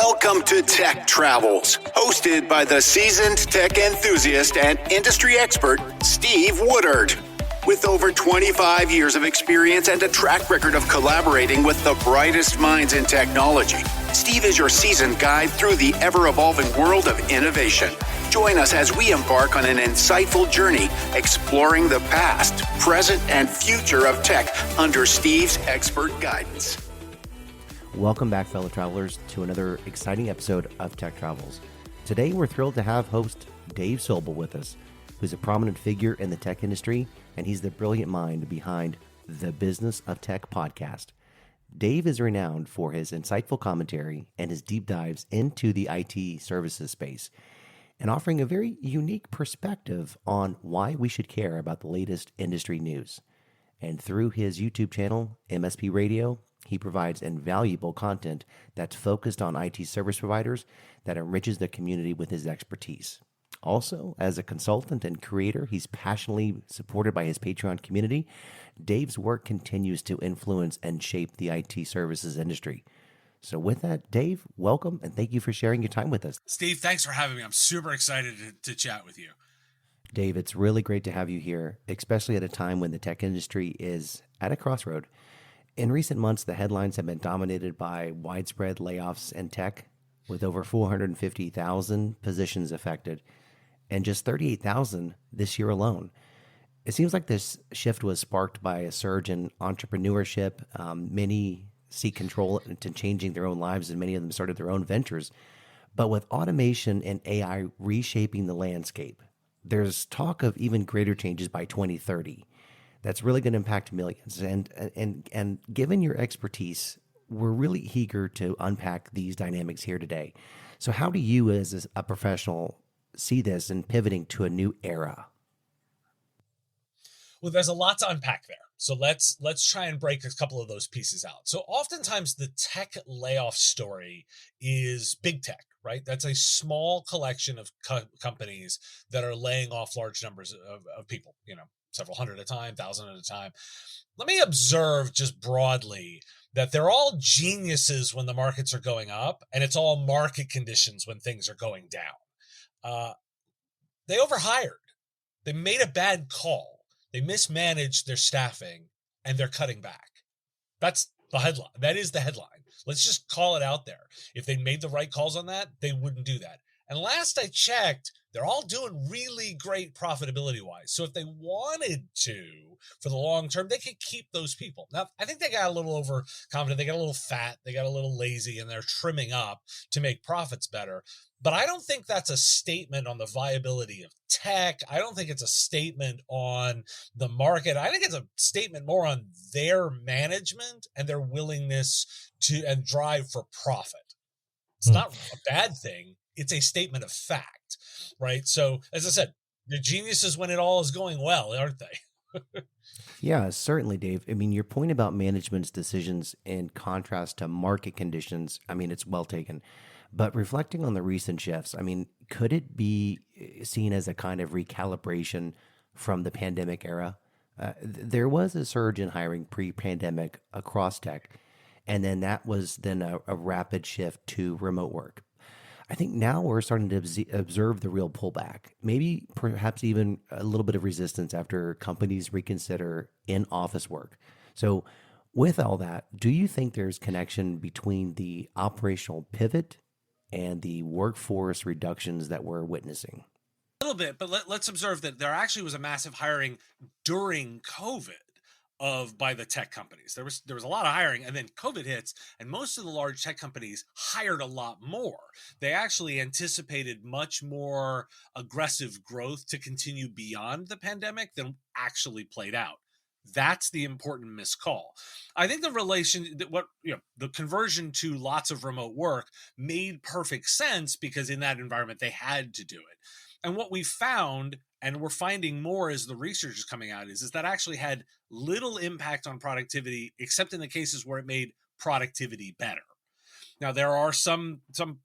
Welcome to Tech Travels, hosted by the seasoned tech enthusiast and industry expert, Steve Woodard. With over 25 years of experience and a track record of collaborating with the brightest minds in technology, Steve is your seasoned guide through the ever-evolving world of innovation. Join us as we embark on an insightful journey exploring the past, present, and future of tech under Steve's expert guidance. Welcome back, fellow travelers, to another exciting episode of Tech Travels. Today, we're thrilled to have host Dave Sobel with us, who's a prominent figure in the tech industry, and he's the brilliant mind behind the Business of Tech podcast. Dave is renowned for his insightful commentary and his deep dives into the IT services space, and offering a very unique perspective on why we should care about the latest industry news. And through his YouTube channel, MSP Radio, he provides invaluable content that's focused on IT service providers that enriches the community with his expertise. Also, as a consultant and creator, he's passionately supported by his Patreon community. Dave's work continues to influence and shape the IT services industry. So with that, Dave, welcome, and thank you for sharing your time with us. Steve, thanks for having me. I'm super excited to chat with you. Dave, it's really great to have you here, especially at a time when the tech industry is at a crossroad. In recent months, the headlines have been dominated by widespread layoffs in tech, with over 450,000 positions affected, and just 38,000 this year alone. It seems like this shift was sparked by a surge in entrepreneurship. Many seek control into changing their own lives, and many of them started their own ventures. But with automation and AI reshaping the landscape, there's talk of even greater changes by 2030. That's really going to impact millions. And given your expertise, we're really eager to unpack these dynamics here today. So how do you as a professional see this and pivoting to a new era? Well, there's a lot to unpack there. So let's try and break a couple of those pieces out. So oftentimes the tech layoff story is big tech, right? That's a small collection of companies that are laying off large numbers of people, several hundred at a time, 1,000 at a time. Let me observe just broadly that they're all geniuses when the markets are going up, and it's all market conditions when things are going down. They overhired. They made a bad call. They mismanaged their staffing, and they're cutting back. That's the headline. That is the headline. Let's just call it out there. If they made the right calls on that, they wouldn't do that. And last I checked, they're all doing really great profitability-wise. So if they wanted to, for the long term, they could keep those people. Now, I think they got a little overconfident. They got a little fat. They got a little lazy, and they're trimming up to make profits better. But I don't think that's a statement on the viability of tech. I don't think it's a statement on the market. I think it's a statement more on their management and their willingness to and drive for profit. It's not a bad thing. It's a statement of fact, right? So, as I said, the geniuses when it all is going well, aren't they? Yeah, certainly, Dave. I mean, your point about management's decisions in contrast to market conditions, it's well taken. But reflecting on the recent shifts, could it be seen as a kind of recalibration from the pandemic era? There was a surge in hiring pre-pandemic across tech, and then that was then a rapid shift to remote work. I think now we're starting to observe the real pullback, maybe perhaps even a little bit of resistance after companies reconsider in-office work. So with all that, do you think there's connection between the operational pivot and the workforce reductions that we're witnessing? A little bit, but let's observe that there actually was a massive hiring during COVID by the tech companies. There was a lot of hiring, and then COVID hits, and most of the large tech companies hired a lot more. They actually anticipated much more aggressive growth to continue beyond the pandemic than actually played out. That's the important miscall. I think the conversion to lots of remote work made perfect sense because in that environment they had to do it. And what we found, and we're finding more as the research is coming out, is that actually had little impact on productivity, except in the cases where it made productivity better. Now, there are some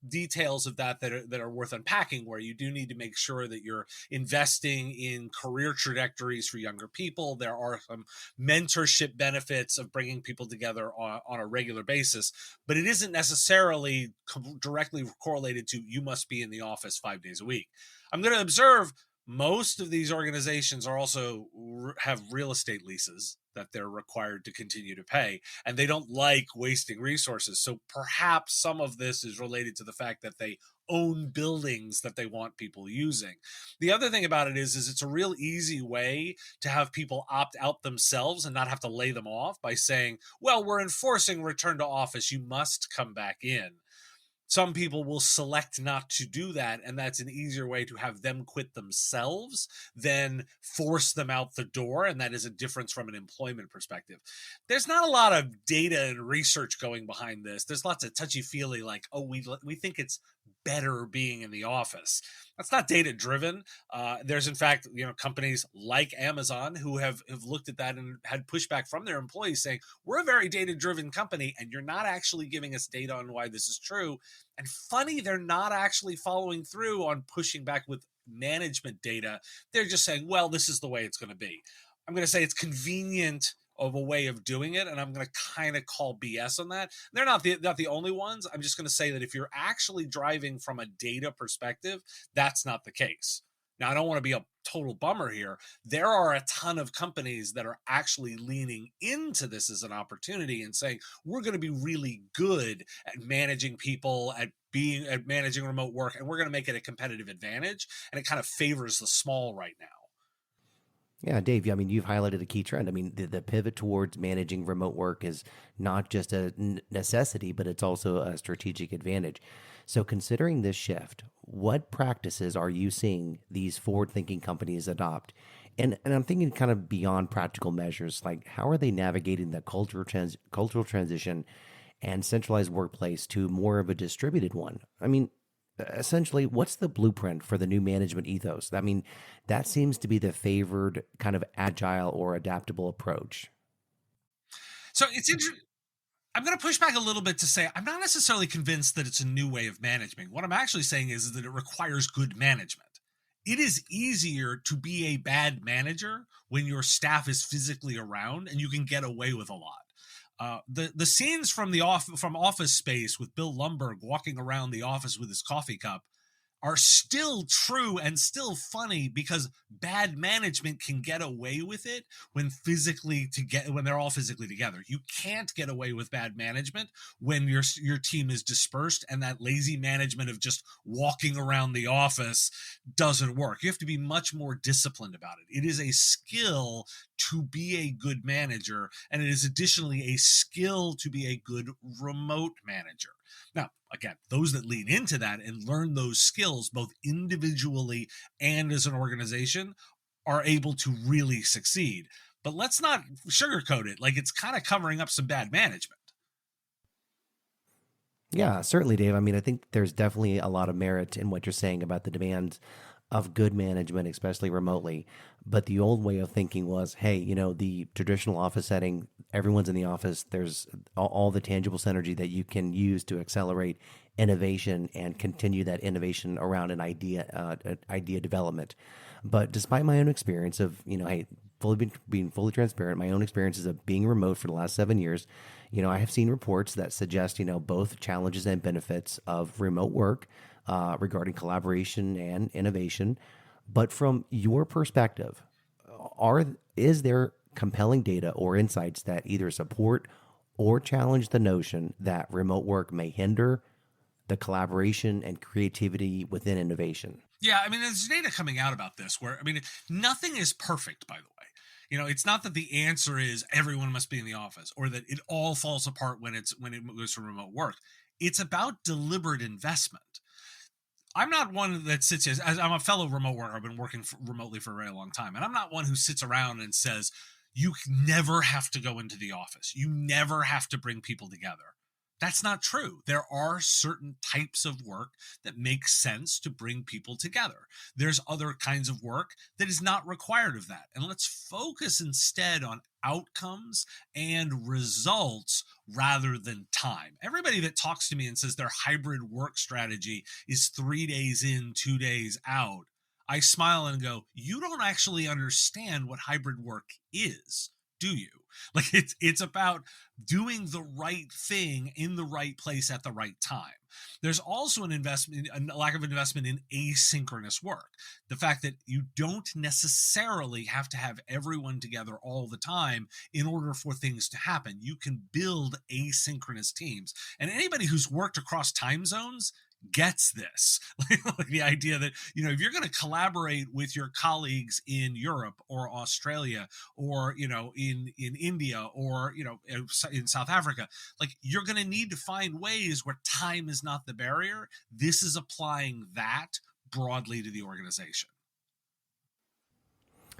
details of that are worth unpacking, where you do need to make sure that you're investing in career trajectories for younger people. There are some mentorship benefits of bringing people together on a regular basis, but it isn't necessarily directly correlated to you must be in the office 5 days a week. I'm going to observe most of these organizations are also have real estate leases that they're required to continue to pay, and they don't like wasting resources. So perhaps some of this is related to the fact that they own buildings that they want people using. The other thing about it is it's a real easy way to have people opt out themselves and not have to lay them off by saying, well, we're enforcing return to office, you must come back in. Some people will select not to do that, and that's an easier way to have them quit themselves than force them out the door, and that is a difference from an employment perspective. There's not a lot of data and research going behind this. There's lots of touchy-feely, like, oh, we think it's better being in the office. That's not data driven. There's in fact, companies like Amazon who have looked at that and had pushback from their employees saying, we're a very data driven company and you're not actually giving us data on why this is true. And funny, they're not actually following through on pushing back with management data. They're just saying, well, this is the way it's going to be. I'm going to say it's convenient of a way of doing it, and I'm going to kind of call BS on that. They're not the only ones. I'm just going to say that if you're actually driving from a data perspective, that's not the case. Now, I don't want to be a total bummer here. There are a ton of companies that are actually leaning into this as an opportunity and saying, we're going to be really good at managing people, at managing remote work, and we're going to make it a competitive advantage. And it kind of favors the small right now. Yeah, Dave, I mean, you've highlighted a key trend. I mean, the pivot towards managing remote work is not just a necessity, but it's also a strategic advantage. So, considering this shift, what practices are you seeing these forward-thinking companies adopt? And I'm thinking kind of beyond practical measures, like how are they navigating the cultural transition and centralized workplace to more of a distributed one? I mean, essentially, what's the blueprint for the new management ethos? I mean, that seems to be the favored kind of agile or adaptable approach. So it's interesting. I'm going to push back a little bit to say I'm not necessarily convinced that it's a new way of managing. What I'm actually saying is that it requires good management. It is easier to be a bad manager when your staff is physically around and you can get away with a lot. The scenes from Office Space with Bill Lumbergh walking around the office with his coffee cup are still true and still funny because bad management can get away with it when they're all physically together. You can't get away with bad management when your team is dispersed, and that lazy management of just walking around the office doesn't work. You have to be much more disciplined about it. It is a skill to be a good manager, and it is additionally a skill to be a good remote manager. Now, again, those that lean into that and learn those skills both individually and as an organization are able to really succeed. But let's not sugarcoat it. Like, it's kind of covering up some bad management. Yeah, certainly, Dave. I mean, I think there's definitely a lot of merit in what you're saying about the demands of good management, especially remotely. But the old way of thinking was, hey, the traditional office setting, everyone's in the office. There's all the tangible synergy that you can use to accelerate innovation and continue that innovation around an idea development. But despite my own experience of, hey, being fully transparent, my own experiences of being remote for the last 7 years, I have seen reports that suggest, both challenges and benefits of remote work regarding collaboration and innovation. But from your perspective, is there compelling data or insights that either support or challenge the notion that remote work may hinder the collaboration and creativity within innovation? Yeah, I mean, there's data coming out about this where, nothing is perfect, by the way. It's not that the answer is everyone must be in the office or that it all falls apart when it goes to remote work. It's about deliberate investment. I'm not one that sits as I'm a fellow remote worker. I've been working remotely for a very long time. And I'm not one who sits around and says, you never have to go into the office. You never have to bring people together. That's not true. There are certain types of work that make sense to bring people together. There's other kinds of work that is not required of that. And let's focus instead on outcomes and results rather than time. Everybody that talks to me and says their hybrid work strategy is 3 days in, 2 days out, I smile and go, you don't actually understand what hybrid work is, do you? Like it's about doing the right thing in the right place at the right time. There's also a lack of investment in asynchronous work. The fact that you don't necessarily have to have everyone together all the time in order for things to happen. You can build asynchronous teams. And anybody who's worked across time zones gets this. Like the idea that, if you're going to collaborate with your colleagues in Europe or Australia or, in India or, in South Africa, like you're going to need to find ways where time is not the barrier. This is applying that broadly to the organization.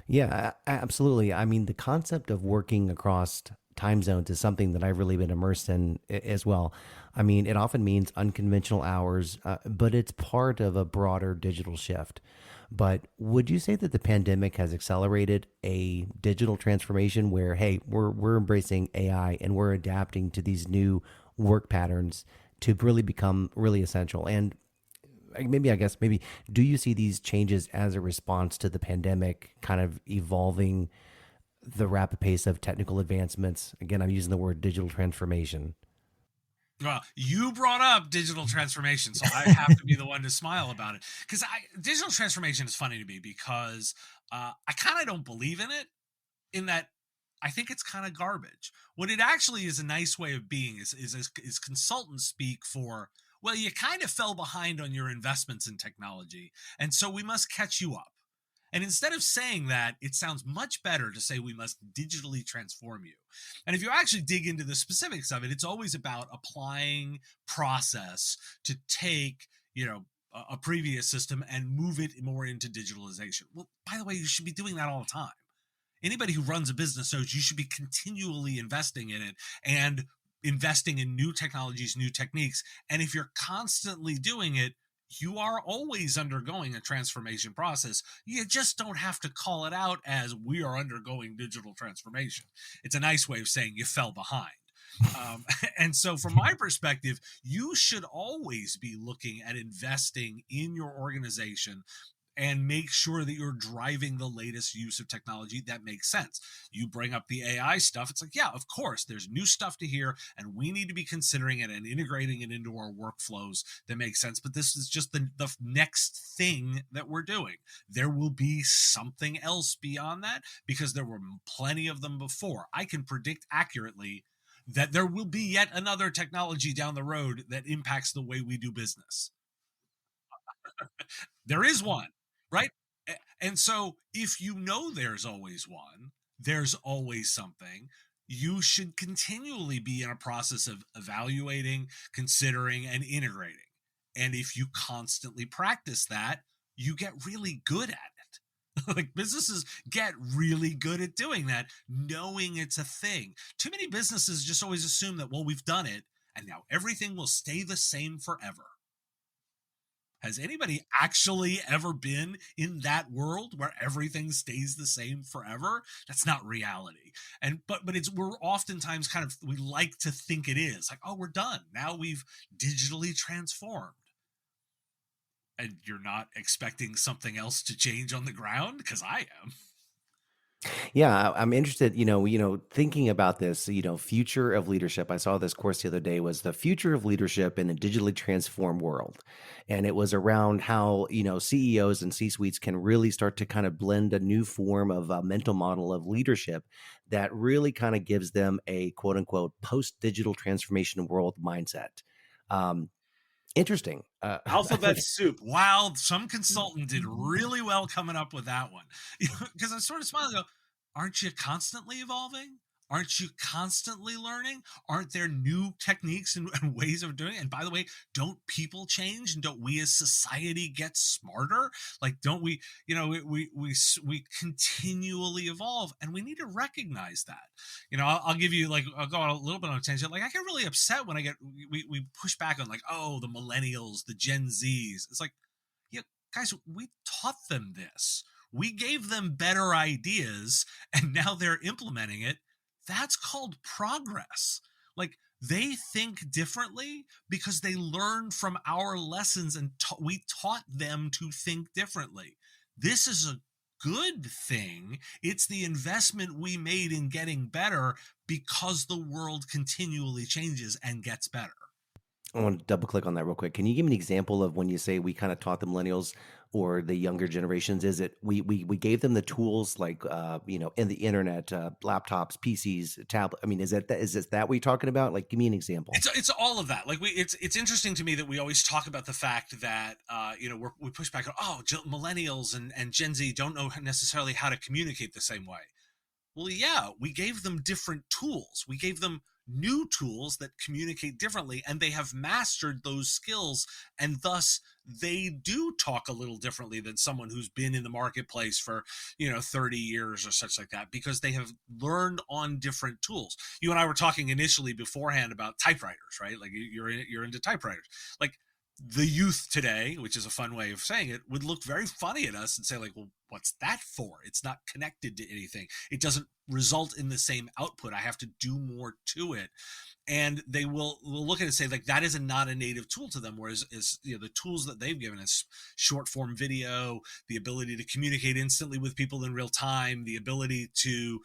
Yeah, absolutely. I mean, the concept of working across time zones is something that I've really been immersed in as well. I mean, it often means unconventional hours, but it's part of a broader digital shift. But would you say that the pandemic has accelerated a digital transformation where, hey, we're embracing AI and we're adapting to these new work patterns to really become really essential? And maybe do you see these changes as a response to the pandemic kind of evolving the rapid pace of technical advancements? Again, I'm using the word digital transformation. Well, you brought up digital transformation, so I have to be the one to smile about it. Because digital transformation is funny to me because I kind of don't believe in it, in that I think it's kind of garbage. What it actually is a nice way of being is consultants speak for, well, you kind of fell behind on your investments in technology, and so we must catch you up. And instead of saying that, it sounds much better to say we must digitally transform you. And if you actually dig into the specifics of it, it's always about applying process to take, a previous system and move it more into digitalization. Well, by the way, you should be doing that all the time. Anybody who runs a business knows you should be continually investing in it and investing in new technologies, new techniques. And if you're constantly doing it, you are always undergoing a transformation process. You just don't have to call it out as we are undergoing digital transformation. It's a nice way of saying you fell behind. And so from my perspective, you should always be looking at investing in your organization and make sure that you're driving the latest use of technology that makes sense. You bring up the AI stuff. It's like, yeah, of course, there's new stuff to hear, and we need to be considering it and integrating it into our workflows that make sense. But this is just the next thing that we're doing. There will be something else beyond that because there were plenty of them before. I can predict accurately that there will be yet another technology down the road that impacts the way we do business. There is one. Right. And so if you know there's always one, there's always something, you should continually be in a process of evaluating, considering, and integrating. And if you constantly practice that, you get really good at it. Like businesses get really good at doing that, knowing it's a thing. Too many businesses just always assume that, well, we've done it and now everything will stay the same forever. Has anybody actually ever been in that world where everything stays the same forever? That's not reality. And but we're oftentimes we like to think it is like, oh, we're done. Now we've digitally transformed. And you're not expecting something else to change on the ground? Because I am. Yeah, I'm interested, thinking about this, future of leadership. I saw this course the other day was the future of leadership in a digitally transformed world. And it was around how, CEOs and C-suites can really start to kind of blend a new form of a mental model of leadership that really kind of gives them a quote unquote post-digital transformation world mindset. Interesting. Alphabet soup. Wow, some consultant did really well coming up with that one. Because I sort of smile and go, aren't you constantly evolving? Aren't you constantly learning? Aren't there new techniques and ways of doing it? And by the way, don't people change, and don't we as society get smarter? Like, don't we, we continually evolve, and we need to recognize that. I'll give you, like, I'll go on a little bit on a tangent. Like, I get really upset when we push back on, like, oh, the millennials, the Gen Zs. It's like, yeah, guys, we taught them this. We gave them better ideas, and now they're implementing it. That's called progress. Like, they think differently because they learned from our lessons, and we taught them to think differently. This is a good thing. It's the investment we made in getting better because the world continually changes and gets better. I want to double click on that real quick. Can you give me an example of when you say we kind of taught the millennials or the younger generations? Is it we gave them the tools like in the internet, laptops, PCs, tablet? I mean, is it that we're talking about? Like, give me an example. It's all of that. Like, it's interesting to me that we always talk about the fact that we push back on, oh, millennials and Gen Z don't know necessarily how to communicate the same way. Well, yeah, we gave them different tools. We gave them new tools that communicate differently, and they have mastered those skills, and thus they do talk a little differently than someone who's been in the marketplace for 30 years or such like that, because they have learned on different tools. You and I were talking initially beforehand about typewriters, right? Like, you're into typewriters. Like, the youth today, which is a fun way of saying it, would look very funny at us and say, like, well, what's that for? It's not connected to anything. It doesn't result in the same output. I have to do more to it. And they will look at it and say, like, that is not a native tool to them. Whereas the tools that they've given us, short form video, the ability to communicate instantly with people in real time, the ability to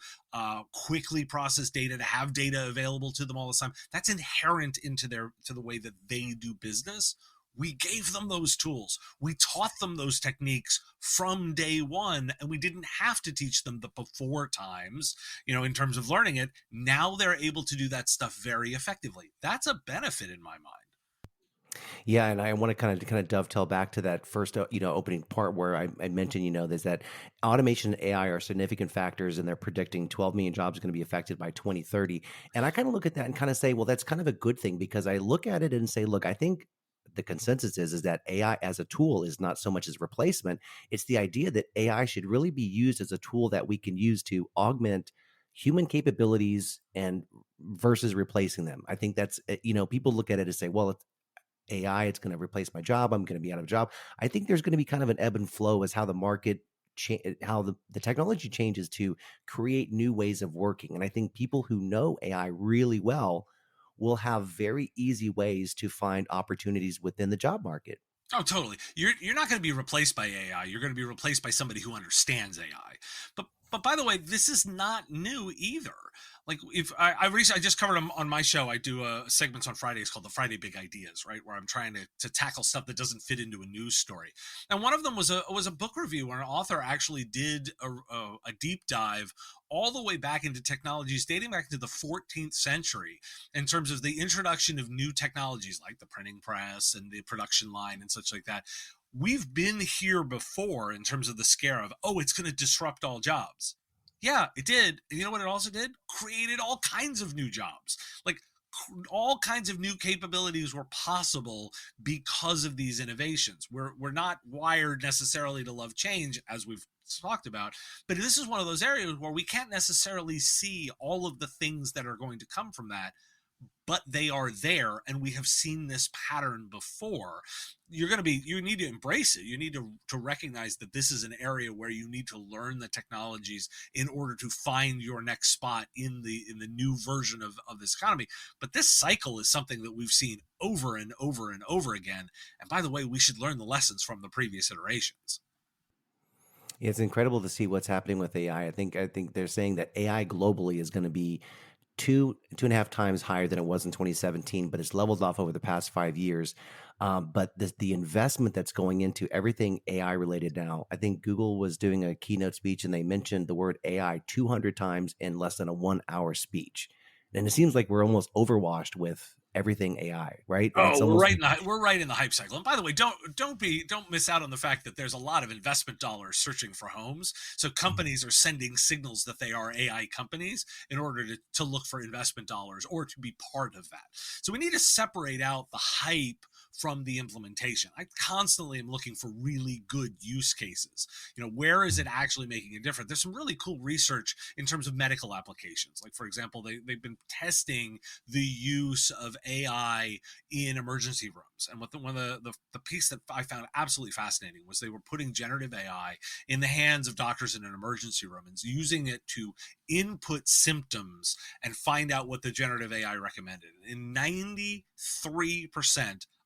quickly process data, to have data available to them all the time, that's inherent to the way that they do business. We gave them those tools. We taught them those techniques from day one, and we didn't have to teach them the before times, in terms of learning it. Now they're able to do that stuff very effectively. That's a benefit in my mind. Yeah, and I want to kind of dovetail back to that first, opening part where I mentioned, there's that automation and AI are significant factors, and they're predicting 12 million jobs are going to be affected by 2030. And I kind of look at that and kind of say, well, that's kind of a good thing, because I look at it and say, look, I think the consensus is that AI as a tool is not so much as replacement. It's the idea that AI should really be used as a tool that we can use to augment human capabilities and versus replacing them. I think that's, people look at it and say, well, it's AI, it's going to replace my job. I'm going to be out of a job. I think there's going to be kind of an ebb and flow as how the market, how the technology changes to create new ways of working. And I think people who know AI really well will have very easy ways to find opportunities within the job market. Oh, totally. You're not going to be replaced by AI. You're going to be replaced by somebody who understands AI. But by the way, this is not new either. Like, if I just covered them on my show. I do segments on Fridays called the Friday Big Ideas, right? Where I'm trying to tackle stuff that doesn't fit into a news story. And one of them was a book review where an author actually did a deep dive all the way back into technologies dating back to the 14th century in terms of the introduction of new technologies like the printing press and the production line and such like that. We've been here before in terms of the scare of, oh, it's going to disrupt all jobs. Yeah, it did. And you know what it also did? Created all kinds of new jobs. Like, all kinds of new capabilities were possible because of these innovations. We're not wired necessarily to love change, as we've talked about, but this is one of those areas where we can't necessarily see all of the things that are going to come from that, but they are there, and we have seen this pattern before. You need to embrace it. You need to recognize that this is an area where you need to learn the technologies in order to find your next spot in the new version of this economy. But this cycle is something that we've seen over and over and over again. And by the way, we should learn the lessons from the previous iterations. It's incredible to see what's happening with AI. I think they're saying that AI globally is going to be two and a half times higher than it was in 2017, but it's leveled off over the past 5 years. But the investment that's going into everything AI related now, I think Google was doing a keynote speech and they mentioned the word AI 200 times in less than a 1 hour speech. And it seems like we're almost overwashed with everything AI, right? And it's Oh, almost we're right in the hype cycle. And by the way, don't miss out on the fact that there's a lot of investment dollars searching for homes. So companies are sending signals that they are AI companies in order to look for investment dollars or to be part of that. So we need to separate out the hype from the implementation. I constantly am looking for really good use cases. Where is it actually making a difference? There's some really cool research in terms of medical applications. Like, for example, they've been testing the use of AI in emergency rooms. And one of the piece that I found absolutely fascinating was they were putting generative AI in the hands of doctors in an emergency room and using it to input symptoms and find out what the generative AI recommended. In 93%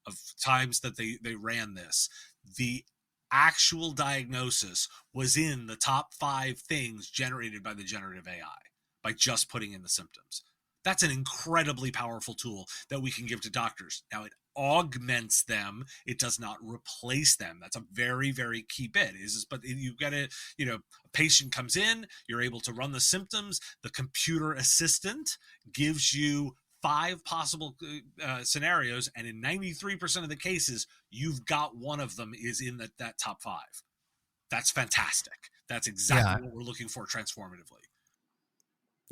of times that they ran this, the actual diagnosis was in the top 5 things generated by the generative AI by just putting in the symptoms. That's an incredibly powerful tool that we can give to doctors. Now, it augments them. It does not replace them. That's a very, very key bit. But you got to, a patient comes in, you're able to run the symptoms. The computer assistant gives you 5 possible scenarios, and in 93% of the cases, you've got one of them is in that top 5. That's fantastic. That's exactly what we're looking for transformatively.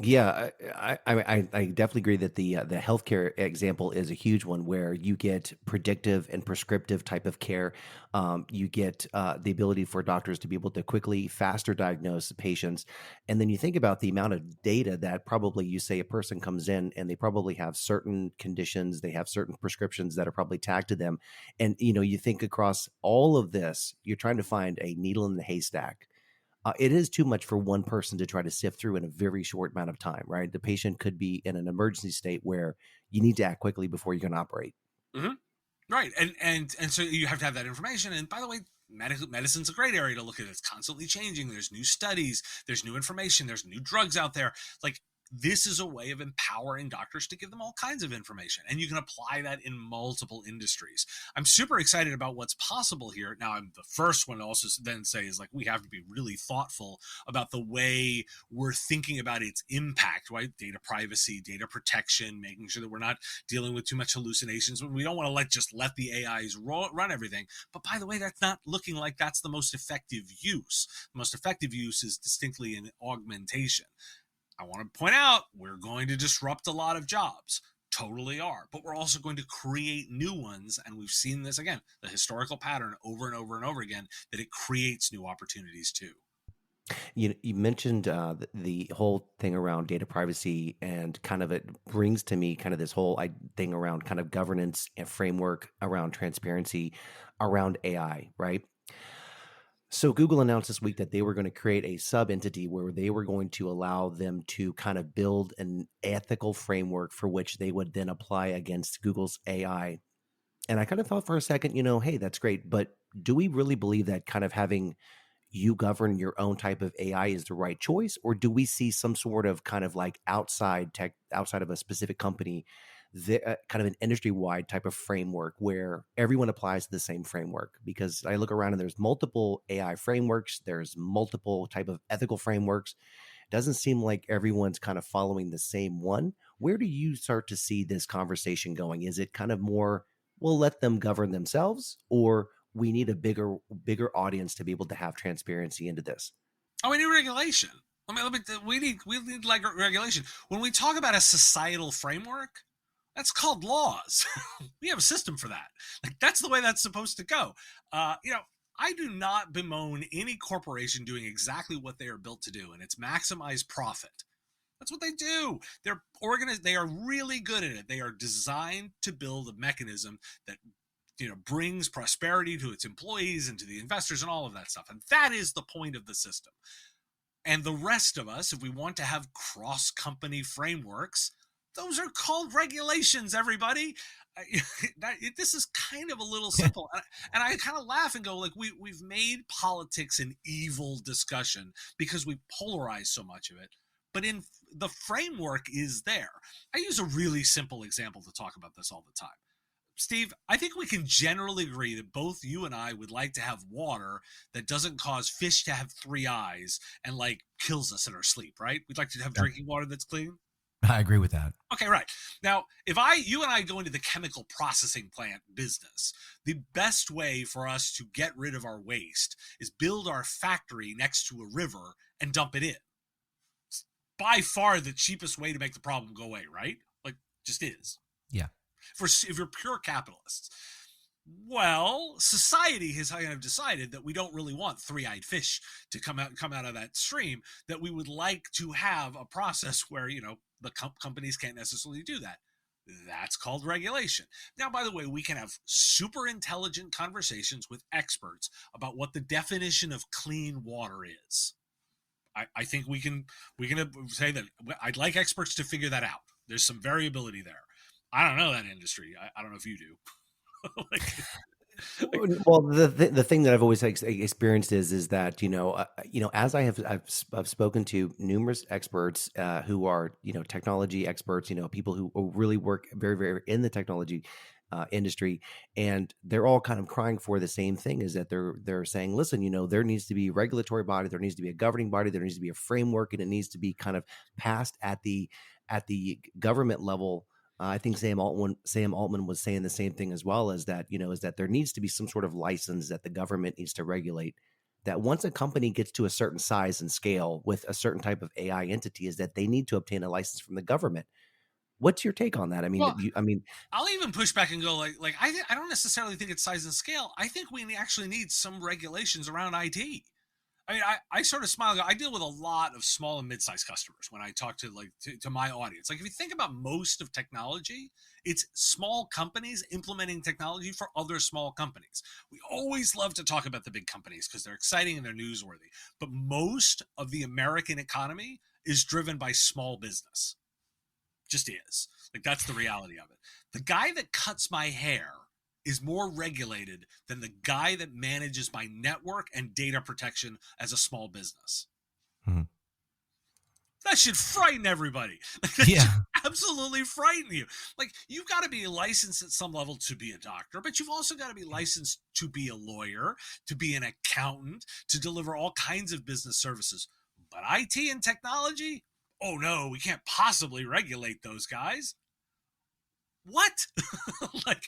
Yeah, I definitely agree that the healthcare example is a huge one where you get predictive and prescriptive type of care. You get the ability for doctors to be able to quickly, faster diagnose patients. And then you think about the amount of data that probably you say a person comes in and they probably have certain conditions, they have certain prescriptions that are probably tagged to them. And, you think across all of this, you're trying to find a needle in the haystack. It is too much for one person to try to sift through in a very short amount of time, right? The patient could be in an emergency state where you need to act quickly before you can operate. Mm-hmm. Right. And so you have to have that information. And by the way, medicine's a great area to look at. It's constantly changing. There's new studies, there's new information, there's new drugs out there. Like, this is a way of empowering doctors to give them all kinds of information. And you can apply that in multiple industries. I'm super excited about what's possible here. Now, I'm the first one to also then say is like, we have to be really thoughtful about the way we're thinking about its impact, right? Data privacy, data protection, making sure that we're not dealing with too much hallucinations. We don't want to just let the AIs run everything. But by the way, that's not looking like that's the most effective use. The most effective use is distinctly in augmentation. I want to point out, we're going to disrupt a lot of jobs. Totally are. But we're also going to create new ones. And we've seen this, again, the historical pattern over and over and over again, that it creates new opportunities too. You mentioned the whole thing around data privacy, and kind of it brings to me kind of this whole thing around kind of governance and framework around transparency around AI, right? So Google announced this week that they were going to create a sub-entity where they were going to allow them to kind of build an ethical framework for which they would then apply against Google's AI. And I kind of thought for a second, hey, that's great. But do we really believe that kind of having you govern your own type of AI is the right choice? Or do we see some sort of kind of like outside of a specific company, kind of an industry-wide type of framework where everyone applies the same framework? Because I look around and there's multiple AI frameworks, there's multiple type of ethical frameworks. It doesn't seem like everyone's kind of following the same one. Where do you start to see this conversation going? Is it kind of more, we'll let them govern themselves, or we need a bigger audience to be able to have transparency into this? Oh, we need regulation. We need like regulation. When we talk about a societal framework, that's called laws. We have a system for that. Like, that's the way that's supposed to go. I do not bemoan any corporation doing exactly what they are built to do, and it's maximize profit. That's what they do. They're organized. They are really good at it. They are designed to build a mechanism that brings prosperity to its employees and to the investors and all of that stuff. And that is the point of the system. And the rest of us, if we want to have cross-company frameworks, those are called regulations, everybody. This is kind of a little simple. And I kind of laugh and go, like, we've made politics an evil discussion because we polarize so much of it. But in the framework is there. I use a really simple example to talk about this all the time. Steve, I think we can generally agree that both you and I would like to have water that doesn't cause fish to have 3 eyes and kills us in our sleep, right? We'd like to have drinking water that's clean. I agree with that. Okay, right. Now, if you and I go into the chemical processing plant business, the best way for us to get rid of our waste is build our factory next to a river and dump it in. It's by far the cheapest way to make the problem go away, right? Like, just is. Yeah. If you're pure capitalists. Well, society has kind of decided that we don't really want three-eyed fish to come out of that stream, that we would like to have a process where, the companies can't necessarily do that. That's called regulation. Now, by the way, we can have super intelligent conversations with experts about what the definition of clean water is. I think we can say that I'd like experts to figure that out. There's some variability there. I don't know that industry. I don't know if you do. Well, the thing that I've always experienced is that as I've spoken to numerous experts who are technology experts, people who really work very very in the technology industry, and they're all kind of crying for the same thing, is that they're saying, listen, there needs to be a regulatory body, there needs to be a governing body, there needs to be a framework, and it needs to be kind of passed at the government level. I think Sam Altman was saying the same thing as well, as that, is that there needs to be some sort of license that the government needs to regulate. That once a company gets to a certain size and scale with a certain type of AI entity, is that they need to obtain a license from the government. What's your take on that? I mean, well, I'll even push back and go like I don't necessarily think it's size and scale. I think we actually need some regulations around IT. I mean, I sort of smile. I deal with a lot of small and mid-sized customers when I talk to to my audience. Like, if you think about most of technology, it's small companies implementing technology for other small companies. We always love to talk about the big companies because they're exciting and they're newsworthy. But most of the American economy is driven by small business. Just is. Like, that's the reality of it. The guy that cuts my hair is more regulated than the guy that manages my network and data protection as a small business. Mm-hmm. That should frighten everybody. That should absolutely frighten you. Like, you've got to be licensed at some level to be a doctor, but you've also got to be licensed to be a lawyer, to be an accountant, to deliver all kinds of business services. But IT and technology? Oh no, we can't possibly regulate those guys. What? like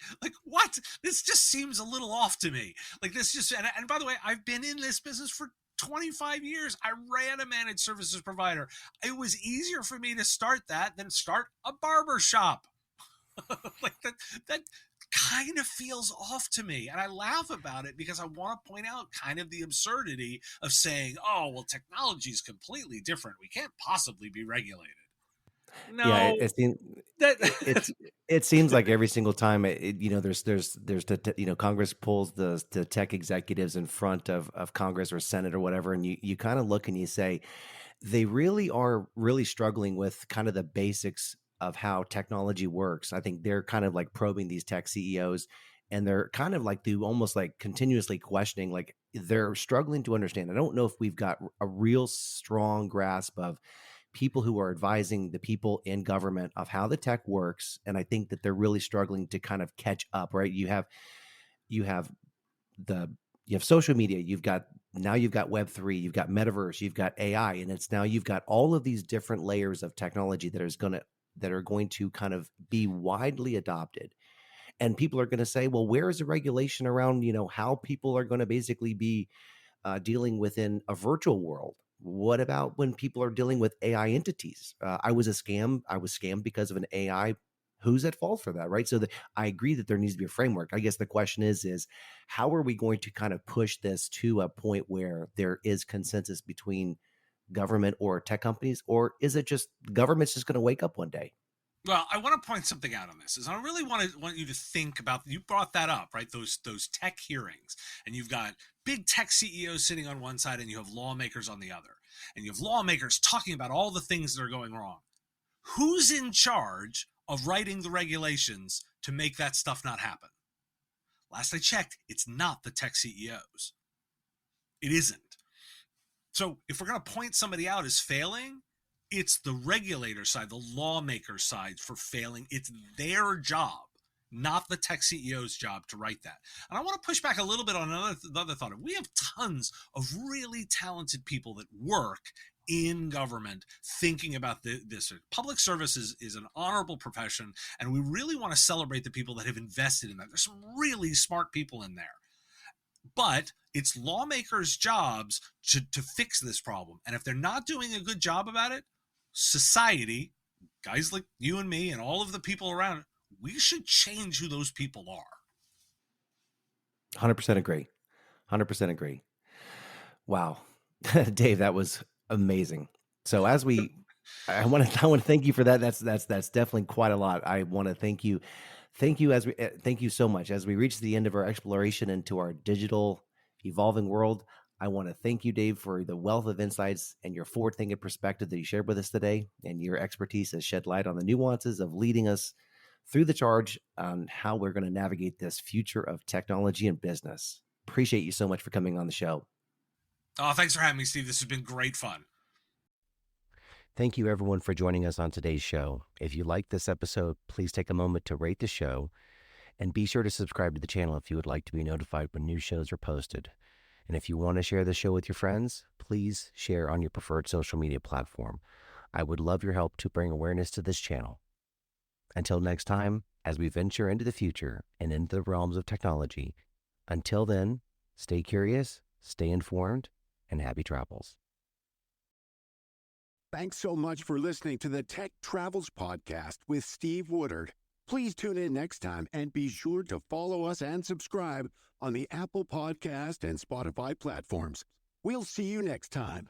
what? This just seems a little off to me. Like, this just, and by the way, I've been in this business for 25 years. I ran a managed services provider. It was easier for me to start that than start a barber shop. Like, that kind of feels off to me. And I laugh about it because I want to point out kind of the absurdity of saying, oh, well, technology is completely different. We can't possibly be regulated. No, yeah, it seems like every single time there's the Congress pulls the tech executives in front of Congress or Senate or whatever, and you kind of look and you say they really are struggling with kind of the basics of how technology works. I think they're kind of like probing these tech CEOs, and they're kind of like almost like continuously questioning, like they're struggling to understand. I don't know if we've got a real strong grasp of people who are advising the people in government of how the tech works. And I think that they're really struggling to kind of catch up, right? You have social media, you've got Web3, you've got metaverse, you've got AI, and it's now you've got all of these different layers of technology that are going to kind of be widely adopted. And people are going to say, well, where is the regulation around, how people are going to basically be dealing within a virtual world? What about when people are dealing with AI entities? I was scammed because of an AI. Who's at fault for that, right? So I agree that there needs to be a framework. I guess the question is how are we going to kind of push this to a point where there is consensus between government or tech companies, or is it just government's just going to wake up one day? Well, I want to point something out on this. Is I really want you to think about. You brought that up, right? Those tech hearings, and you've got big tech CEOs sitting on one side, and you have lawmakers on the other, and you have lawmakers talking about all the things that are going wrong. Who's in charge of writing the regulations to make that stuff not happen? Last I checked, it's not the tech CEOs. It isn't. So if we're going to point somebody out as failing, it's the regulator side, the lawmaker side for failing. It's their job, not the tech CEO's job to write that. And I want to push back a little bit on another thought. We have tons of really talented people that work in government thinking about this. Public service is an honorable profession, and we really want to celebrate the people that have invested in that. There's some really smart people in there. But it's lawmakers' jobs to fix this problem. And if they're not doing a good job about it, society, guys like you and me and all of the people around, we should change who those people are. 100% agree. 100% agree. Wow. Dave, that was amazing. So I want to thank you for that. That's definitely quite a lot. I want to thank you. Thank you so much. As we reach the end of our exploration into our digital evolving world, I want to thank you, Dave, for the wealth of insights and your forward-thinking perspective that you shared with us today, and your expertise has shed light on the nuances of leading us through the charge on how we're going to navigate this future of technology and business. Appreciate you so much for coming on the show. Oh, thanks for having me, Steve. This has been great fun. Thank you, everyone, for joining us on today's show. If you liked this episode, please take a moment to rate the show, and be sure to subscribe to the channel if you would like to be notified when new shows are posted. And if you want to share the show with your friends, please share on your preferred social media platform. I would love your help to bring awareness to this channel. Until next time, as we venture into the future and into the realms of technology, until then, stay curious, stay informed, and happy travels. Thanks so much for listening to the Tech Travels Podcast with Steve Woodard. Please tune in next time and be sure to follow us and subscribe on the Apple Podcast and Spotify platforms. We'll see you next time.